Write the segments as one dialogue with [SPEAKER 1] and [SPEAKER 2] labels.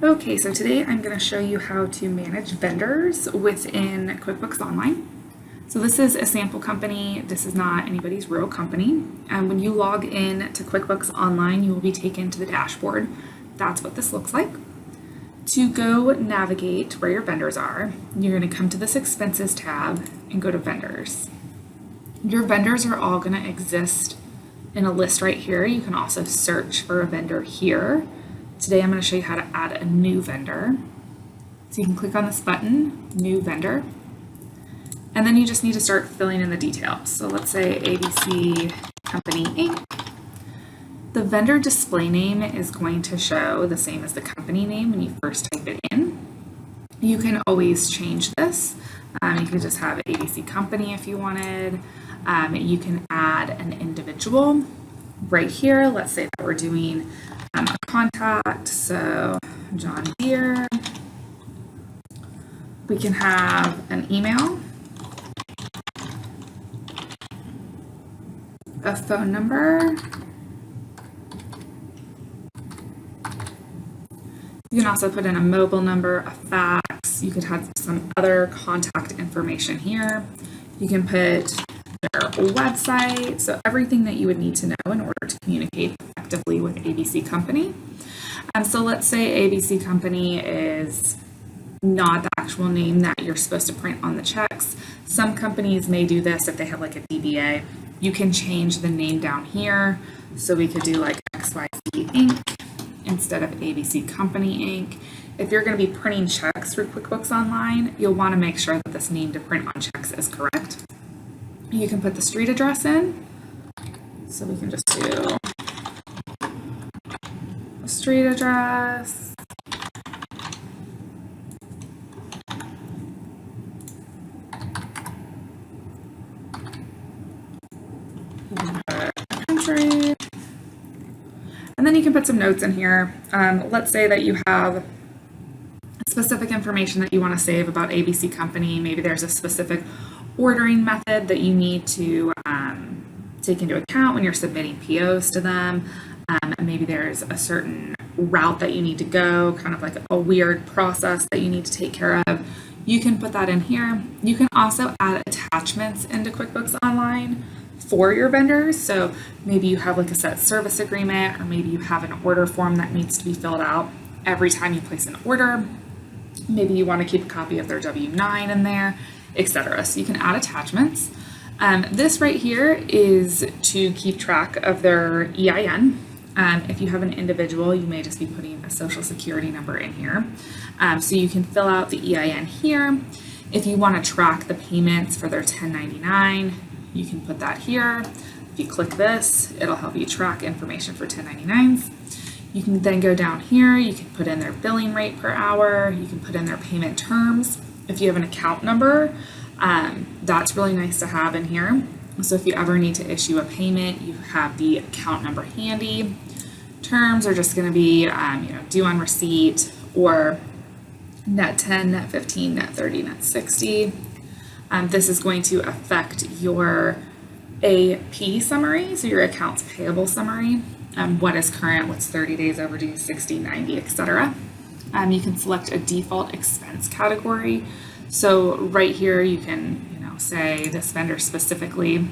[SPEAKER 1] Okay, so today I'm going to show you how to manage vendors within QuickBooks Online. So this is a sample company. This is not anybody's real company. And when you log in to QuickBooks Online, you will be taken to the dashboard. That's what this looks like. To go navigate where your vendors are, you're going to come to this Expenses tab and go to Vendors. Your vendors are all going to exist in a list right here. You can also search for a vendor here. Today I'm going to show you how to add a new vendor. So you can click on this button, New Vendor, and then you just need to start filling in the details. So let's say ABC Company Inc. The vendor display name is going to show the same as the company name when you first type it in. You can always change this. You can just have ABC Company if you wanted. You can add an individual right here. Let's say that we're doing a contact, so John Deere. We can have an email, a phone number. You can also put in a mobile number, a fax. You could have some other contact information here. You can put their website, so everything that you would need to know in order to communicate effectively with ABC Company. So let's say ABC Company is not the actual name that you're supposed to print on the checks. Some companies may do this if they have like a DBA. You can change the name down here. So we could do like XYZ Inc. instead of ABC Company Inc. If you're going to be printing checks for QuickBooks Online, you'll want to make sure that this name to print on checks is correct. You can put the street address in. So we can just do a street address. You can put a country. And then you can put some notes in here. Let's say that you have specific information that you want to save about ABC Company. Maybe there's a specific ordering method that you need to take into account when you're submitting POs to them. And maybe there's a certain route that you need to go, kind of like a weird process that you need to take care of. You can put that in here. You can also add attachments into QuickBooks Online for your vendors. So maybe you have like a set service agreement, or maybe you have an order form that needs to be filled out every time you place an order. Maybe you want to keep a copy of their W-9 in there, etc. So you can add attachments. This right here is to keep track of their EIN. If you have an individual, you may just be putting a social security number in here. So you can fill out the EIN here. If you want to track the payments for their 1099, you can put that here. If you click this, it'll help you track information for 1099s. You can then go down here, you can put in their billing rate per hour, you can put in their payment terms. If you have an account number, that's really nice to have in here. So if you ever need to issue a payment, you have the account number handy. Terms are just going to be due on receipt, or net 10, net 15, net 30, net 60. This is going to affect your AP summary, so your accounts payable summary, what is current, what's 30 days overdue, 60, 90, etc. You can select a default expense category. So right here you can say this vendor specifically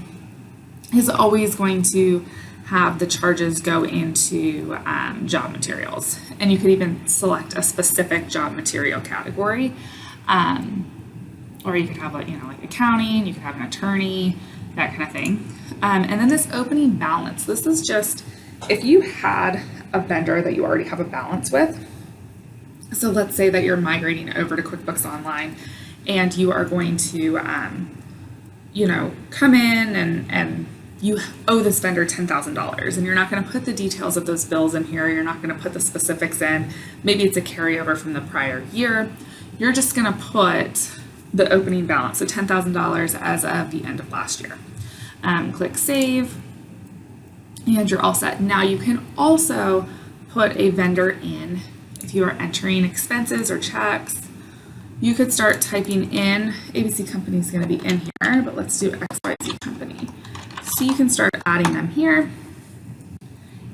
[SPEAKER 1] is always going to have the charges go into job materials. And you could even select a specific job material category. Or you could have like accounting, you could have an attorney, that kind of thing. And then this opening balance, this is just if you had a vendor that you already have a balance with. So let's say that you're migrating over to QuickBooks Online and you are going to, come in and you owe this vendor $10,000, and you're not going to put the details of those bills in here. You're not going to put the specifics in. Maybe it's a carryover from the prior year. You're just going to put the opening balance, so $10,000 as of the end of last year. Click Save, and you're all set. Now you can also put a vendor in if you are entering expenses or checks. You could start typing in, ABC Company is going to be in here, but let's do XYZ Company. So you can start adding them here,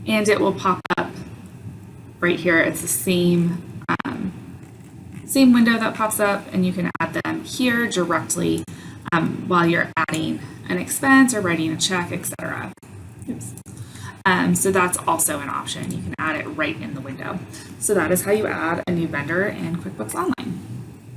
[SPEAKER 1] and it will pop up right here. It's the same same window that pops up, and you can add them here directly while you're adding an expense or writing a check, etc. So that's also an option. You can add it right in the window. So that is how you add a new vendor in QuickBooks Online.